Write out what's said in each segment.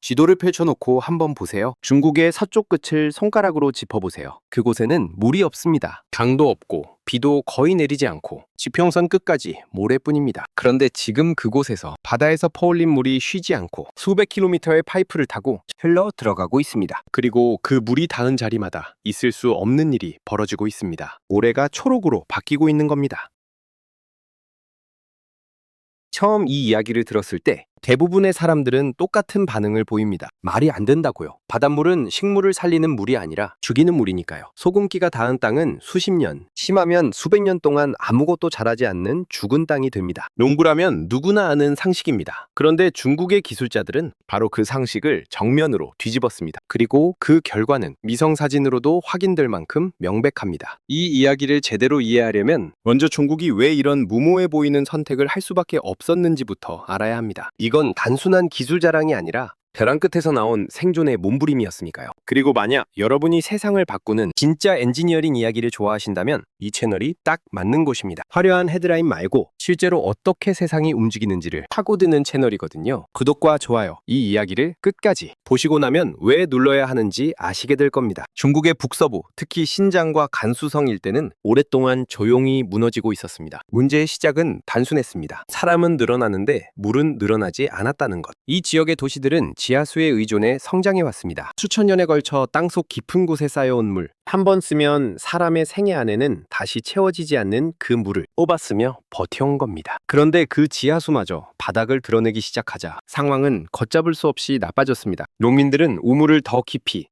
지도를 펼쳐놓고 한번 보세요. 중국의 서쪽 끝을 손가락으로 짚어보세요. 그곳에는 물이 없습니다. 강도 없고 비도 거의 내리지 않고 지평선 끝까지 모래뿐입니다. 그런데 지금 그곳에서 바다에서 퍼올린 물이 쉬지 않고 수백 킬로미터의 파이프를 타고 흘러 들어가고 있습니다. 그리고 그 물이 닿은 자리마다 있을 수 없는 일이 벌어지고 있습니다. 모래가 초록으로 바뀌고 있는 겁니다. 처음 이 이야기를 들었을 때 대부분의 사람들은 똑같은 반응을 보입니다. 말이 안 된다고요. 바닷물은 식물을 살리는 물이 아니라 죽이는 물이니까요. 소금기가 닿은 땅은 수십 년, 심하면 수백 년 동안 아무것도 자라지 않는 죽은 땅이 됩니다. 농부라면 누구나 아는 상식입니다. 그런데 중국의 기술자들은 바로 그 상식을 정면으로 뒤집었습니다. 그리고 그 결과는 미성사진으로도 확인될 만큼 명백합니다. 이 이야기를 제대로 이해하려면 먼저 중국이 왜 이런 무모해 보이는 선택을 할 수밖에 없었는지부터 알아야 합니다. 이건 단순한 기술 자랑이 아니라 벼랑 끝에서 나온 생존의 몸부림이었으니까요. 그리고 만약 여러분이 세상을 바꾸는 진짜 엔지니어링 이야기를 좋아하신다면 이 채널이 딱 맞는 곳입니다. 화려한 헤드라인 말고 실제로 어떻게 세상이 움직이는지를 파고드는 채널이거든요. 구독과 좋아요, 이 이야기를 끝까지 보시고 나면 왜 눌러야 하는지 아시게 될 겁니다. 중국의 북서부, 특히 신장과 간수성 일대는 오랫동안 조용히 무너지고 있었습니다. 문제의 시작은 단순했습니다. 사람은 늘어나는데 물은 늘어나지 않았다는 것. 이 지역의 도시들은 지하수에 의존해 성장해왔습니다. 수천 년에 걸쳐 땅속 깊은 곳에 쌓여온 물, 한 번 쓰면 사람의 생애 안에는 다시 채워지지 않는 그 물을 뽑아쓰며 버텨온 겁니다. 그런데 그 지하수마저 바닥을 드러내기 시작하자 상황은 걷잡을 수 없이 나빠졌습니다. 농민들은 우물을 더 깊이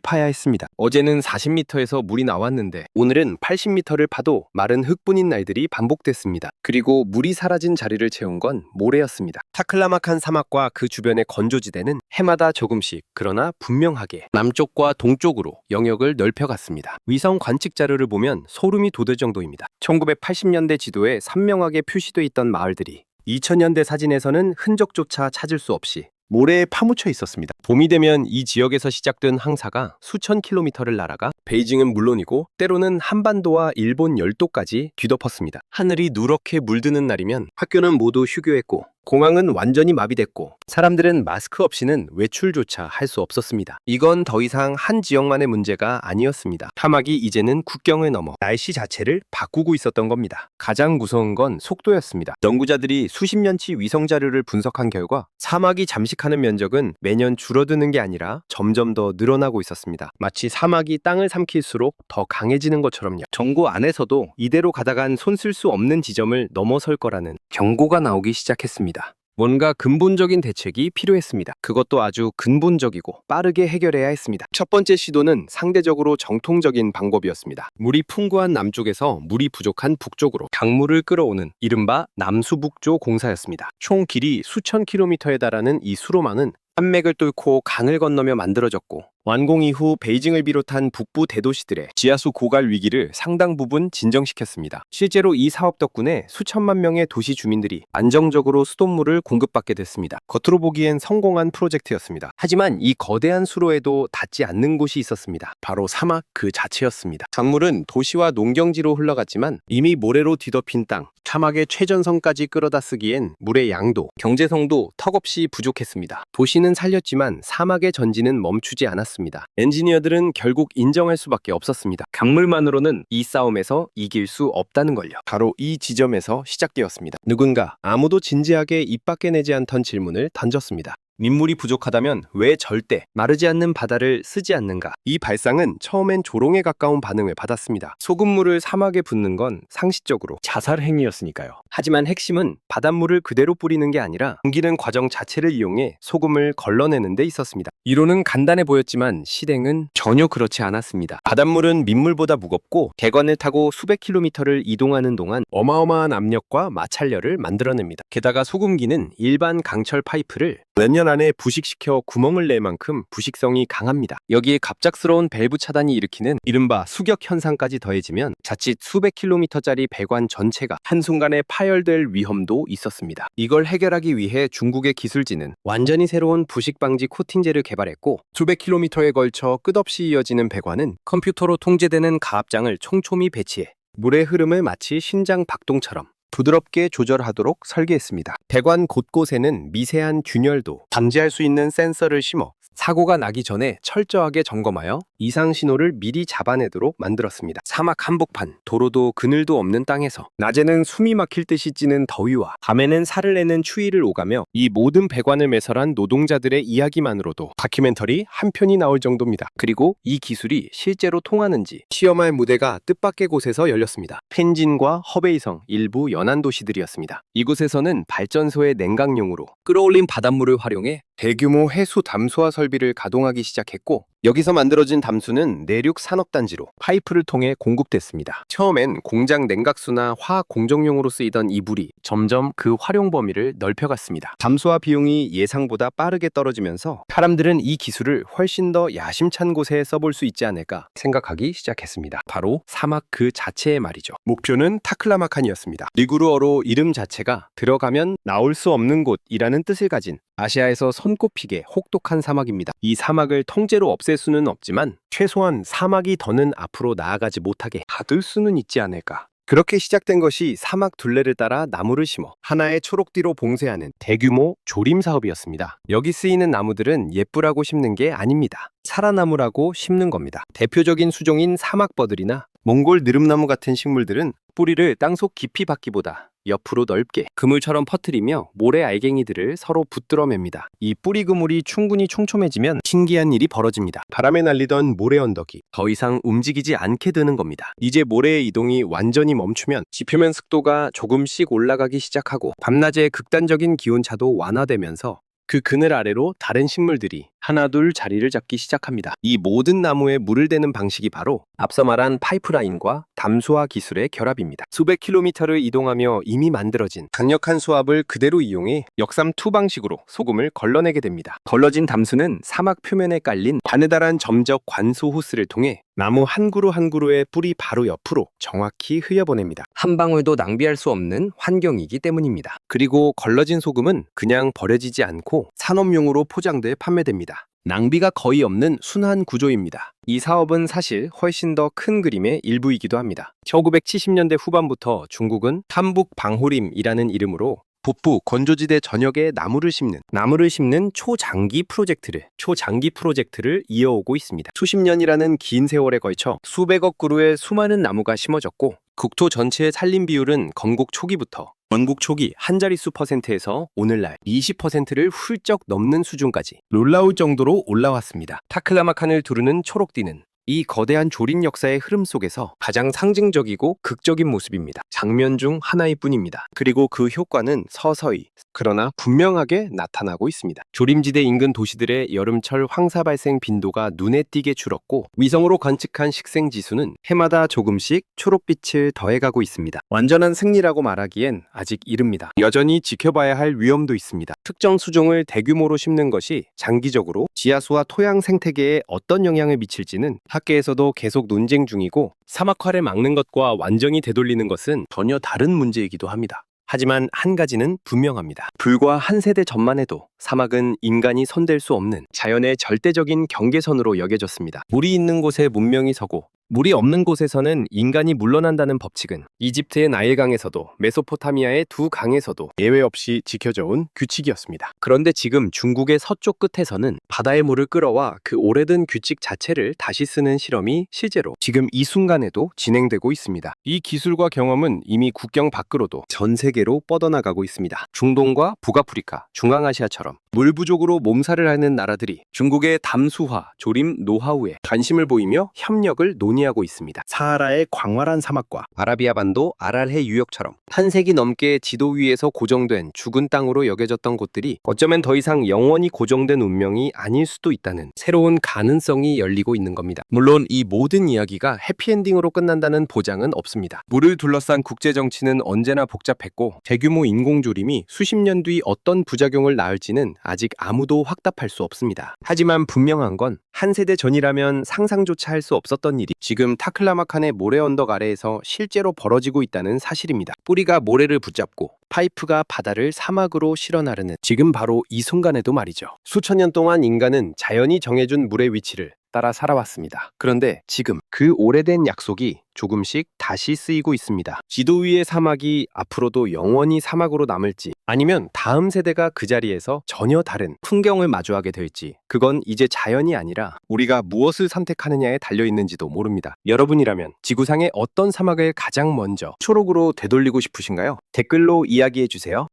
파야 했습니다. 어제는 40m에서 물이 나왔는데 오늘은 80m를 파도 마른 흙뿐인 날들이 반복됐습니다. 그리고 물이 사라진 자리를 채운 건 모래였습니다. 타클라막한 사막과 그 주변의 건조지대는 해마다 조금씩 그러나 분명하게 남쪽과 동쪽으로 영역을 넓혀갔습니다. 위성 관측 자료를 보면 소름이 돋을 정도입니다. 1980년대 지도에 선명하게 표시돼 있던 마을들이 2000년대 사진에서는 흔적조차 찾을 수 없이 모래에 파묻혀 있었습니다. 봄이 되면 이 지역에서 시작된 항사가 수천 킬로미터를 날아가 베이징은 물론이고 때로는 한반도와 일본 열도까지 뒤덮었습니다. 하늘이 누렇게 물드는 날이면 학교는 모두 휴교했고 공항은 완전히 마비됐고 사람들은 마스크 없이는 외출조차 할 수 없었습니다. 이건 더 이상 한 지역만의 문제가 아니었습니다. 사막이 이제는 국경을 넘어 날씨 자체를 바꾸고 있었던 겁니다. 가장 무서운 건 속도였습니다. 연구자들이 수십 년치 위성 자료를 분석한 결과 사막이 잠식하는 면적은 매년 줄어드는 게 아니라 점점 더 늘어나고 있었습니다. 마치 사막이 땅을 삼킬수록 더 강해지는 것처럼요. 정부 안에서도 이대로 가다간 손 쓸 수 없는 지점을 넘어설 거라는 경고가 나오기 시작했습니다. 뭔가 근본적인 대책이 필요했습니다. 그것도 아주 근본적이고 빠르게 해결해야 했습니다. 첫 번째 시도는 상대적으로 정통적인 방법이었습니다. 물이 풍부한 남쪽에서 물이 부족한 북쪽으로 강물을 끌어오는 이른바 남수북조 공사였습니다. 총 길이 수천 킬로미터에 달하는 이 수로망은 산맥을 뚫고 강을 건너며 만들어졌고 완공 이후 베이징을 비롯한 북부 대도시들의 지하수 고갈 위기를 상당 부분 진정시켰습니다. 실제로 이 사업 덕분에 수천만 명의 도시 주민들이 안정적으로 수돗물을 공급받게 됐습니다. 겉으로 보기엔 성공한 프로젝트였습니다. 하지만 이 거대한 수로에도 닿지 않는 곳이 있었습니다. 바로 사막 그 자체였습니다. 강물은 도시와 농경지로 흘러갔지만 이미 모래로 뒤덮인 땅, 사막의 최전선까지 끌어다 쓰기엔 물의 양도, 경제성도 턱없이 부족했습니다. 도시는 살렸지만 사막의 전진은 멈추지 않았습니다. 엔지니어들은 결국 인정할 수밖에 없었습니다. 강물만으로는 이 싸움에서 이길 수 없다는 걸요. 바로 이 지점에서 시작되었습니다. 누군가 아무도 진지하게 입 밖에 내지 않던 질문을 던졌습니다. 민물이 부족하다면 왜 절대 마르지 않는 바다를 쓰지 않는가? 이 발상은 처음엔 조롱에 가까운 반응을 받았습니다. 소금물을 사막에 붓는 건 상식적으로 자살 행위였으니까요. 하지만 핵심은 바닷물을 그대로 뿌리는 게 아니라 옮기는 과정 자체를 이용해 소금을 걸러내는 데 있었습니다. 이론은 간단해 보였지만 실행은 전혀 그렇지 않았습니다. 바닷물은 민물보다 무겁고 개관을 타고 수백 킬로미터를 이동하는 동안 어마어마한 압력과 마찰열을 만들어냅니다. 게다가 소금기는 일반 강철 파이프를 몇 년 안에 부식시켜 구멍을 낼 만큼 부식성이 강합니다. 여기에 갑작스러운 밸브 차단이 일으키는 이른바 수격 현상까지 더해지면 자칫 수백 킬로미터짜리 배관 전체가 한순간에 파열될 위험도 있었습니다. 이걸 해결하기 위해 중국의 기술진은 완전히 새로운 부식 방지 코팅제를 개발했고 수백 킬로미터에 걸쳐 끝없이 이어지는 배관은 컴퓨터로 통제되는 가압장을 촘촘히 배치해 물의 흐름을 마치 심장 박동처럼 부드럽게 조절하도록 설계했습니다. 배관 곳곳에는 미세한 균열도 감지할 수 있는 센서를 심어 사고가 나기 전에 철저하게 점검하여 이상 신호를 미리 잡아내도록 만들었습니다. 사막 한복판, 도로도 그늘도 없는 땅에서 낮에는 숨이 막힐 듯이 찌는 더위와 밤에는 살을 내는 추위를 오가며 이 모든 배관을 매설한 노동자들의 이야기만으로도 다큐멘터리 한 편이 나올 정도입니다. 그리고 이 기술이 실제로 통하는지 시험할 무대가 뜻밖의 곳에서 열렸습니다. 펜진과 허베이성 일부 연안 도시들이었습니다. 이곳에서는 발전소의 냉각용으로 끌어올린 바닷물을 활용해 대규모 해수 담수화 설비를 가동하기 시작했고, 여기서 만들어진 담수는 내륙 산업단지로 파이프를 통해 공급됐습니다. 처음엔 공장 냉각수나 화학 공정용으로 쓰이던 이 물이 점점 그 활용 범위를 넓혀갔습니다. 담수화 비용이 예상보다 빠르게 떨어지면서 사람들은 이 기술을 훨씬 더 야심찬 곳에 써볼 수 있지 않을까 생각하기 시작했습니다. 바로 사막 그 자체의 말이죠. 목표는 타클라마칸이었습니다. 리구르어로 이름 자체가 들어가면 나올 수 없는 곳이라는 뜻을 가진 아시아에서 손꼽히게 혹독한 사막입니다. 이 사막을 통째로 없앨 수는 없지만 최소한 사막이 더는 앞으로 나아가지 못하게 가둘 수는 있지 않을까. 그렇게 시작된 것이 사막 둘레를 따라 나무를 심어 하나의 초록띠로 봉쇄하는 대규모 조림 사업이었습니다. 여기 쓰이는 나무들은 예쁘라고 심는 게 아닙니다. 사라나무라고 심는 겁니다. 대표적인 수종인 사막버들이나 몽골 느릅나무 같은 식물들은 뿌리를 땅속 깊이 받기보다 옆으로 넓게 그물처럼 퍼뜨리며 모래 알갱이들을 서로 붙들어맵니다. 이 뿌리 그물이 충분히 촘촘해지면 신기한 일이 벌어집니다. 바람에 날리던 모래 언덕이 더 이상 움직이지 않게 되는 겁니다. 이제 모래의 이동이 완전히 멈추면 지표면 습도가 조금씩 올라가기 시작하고 밤낮의 극단적인 기온차도 완화되면서 그 그늘 아래로 다른 식물들이 하나둘 자리를 잡기 시작합니다. 이 모든 나무에 물을 대는 방식이 바로 앞서 말한 파이프라인과 담수화 기술의 결합입니다. 수백 킬로미터를 이동하며 이미 만들어진 강력한 수압을 그대로 이용해 역삼투 방식으로 소금을 걸러내게 됩니다. 걸러진 담수는 사막 표면에 깔린 가느다란 점적 관소 호스를 통해 나무 한 그루 한 그루의 뿌리 바로 옆으로 정확히 흘려보냅니다. 한 방울도 낭비할 수 없는 환경이기 때문입니다. 그리고 걸러진 소금은 그냥 버려지지 않고 산업용으로 포장돼 판매됩니다. 낭비가 거의 없는 순환 구조입니다. 이 사업은 사실 훨씬 더 큰 그림의 일부이기도 합니다. 1970년대 후반부터 중국은 탐북 방호림이라는 이름으로 북부 건조지대 전역에 나무를 심는 초장기 프로젝트를 이어오고 있습니다. 수십 년이라는 긴 세월에 걸쳐 수백억 그루의 수많은 나무가 심어졌고, 국토 전체의 산림 비율은 건국 초기부터 건국 초기 한 자릿수 %에서 오늘날 20%를 훌쩍 넘는 수준까지 놀라울 정도로 올라왔습니다. 타클라마칸을 두르는 초록띠는 이 거대한 조림 역사의 흐름 속에서 가장 상징적이고 극적인 모습입니다. 장면 중 하나일 뿐입니다. 그리고 그 효과는 서서히 그러나 분명하게 나타나고 있습니다. 조림지대 인근 도시들의 여름철 황사 발생 빈도가 눈에 띄게 줄었고, 위성으로 관측한 식생 지수는 해마다 조금씩 초록빛을 더해가고 있습니다. 완전한 승리라고 말하기엔 아직 이릅니다. 여전히 지켜봐야 할 위험도 있습니다. 특정 수종을 대규모로 심는 것이 장기적으로 지하수와 토양 생태계에 어떤 영향을 미칠지는 학계에서도 계속 논쟁 중이고, 사막화를 막는 것과 완전히 되돌리는 것은 전혀 다른 문제이기도 합니다. 하지만 한 가지는 분명합니다. 불과 한 세대 전만 해도 사막은 인간이 손댈 수 없는 자연의 절대적인 경계선으로 여겨졌습니다. 물이 있는 곳에 문명이 서고 물이 없는 곳에서는 인간이 물러난다는 법칙은 이집트의 나일강에서도 메소포타미아의 두 강에서도 예외 없이 지켜져 온 규칙이었습니다. 그런데 지금 중국의 서쪽 끝에서는 바다의 물을 끌어와 그 오래된 규칙 자체를 다시 쓰는 실험이 실제로 지금 이 순간에도 진행되고 있습니다. 이 기술과 경험은 이미 국경 밖으로도 전 세계로 뻗어나가고 있습니다. 중동과 북아프리카, 중앙아시아처럼 물 부족으로 몸살을 앓는 나라들이 중국의 담수화, 조림 노하우에 관심을 보이며 협력을 논의하고 있습니다. 사하라의 광활한 사막과 아라비아 반도 아랄해 유역처럼 한 세기 넘게 지도 위에서 고정된 죽은 땅으로 여겨졌던 곳들이 어쩌면 더 이상 영원히 고정된 운명이 아닐 수도 있다는 새로운 가능성이 열리고 있는 겁니다. 물론 이 모든 이야기가 해피엔딩으로 끝난다는 보장은 없습니다. 물을 둘러싼 국제정치는 언제나 복잡했고, 대규모 인공조림이 수십 년 뒤 어떤 부작용을 낳을지는 아직 아무도 확답할 수 없습니다. 하지만 분명한 건 한 세대 전이라면 상상조차 할 수 없었던 일이 지금 타클라마칸의 모래 언덕 아래에서 실제로 벌어지고 있다는 사실입니다. 뿌리가 모래를 붙잡고 파이프가 바다를 사막으로 실어 나르는 지금 바로 이 순간에도 말이죠. 수천 년 동안 인간은 자연이 정해준 물의 위치를 따라 살아왔습니다. 그런데 지금 그 오래된 약속이 조금씩 다시 쓰이고 있습니다. 지도 위의 사막이 앞으로도 영원히 사막으로 남을지 아니면 다음 세대가 그 자리에서 전혀 다른 풍경을 마주하게 될지 그건 이제 자연이 아니라 우리가 무엇을 선택하느냐에 달려있는지도 모릅니다. 여러분이라면 지구상의 어떤 사막을 가장 먼저 초록으로 되돌리고 싶으신가요? 댓글로 이야기해주세요.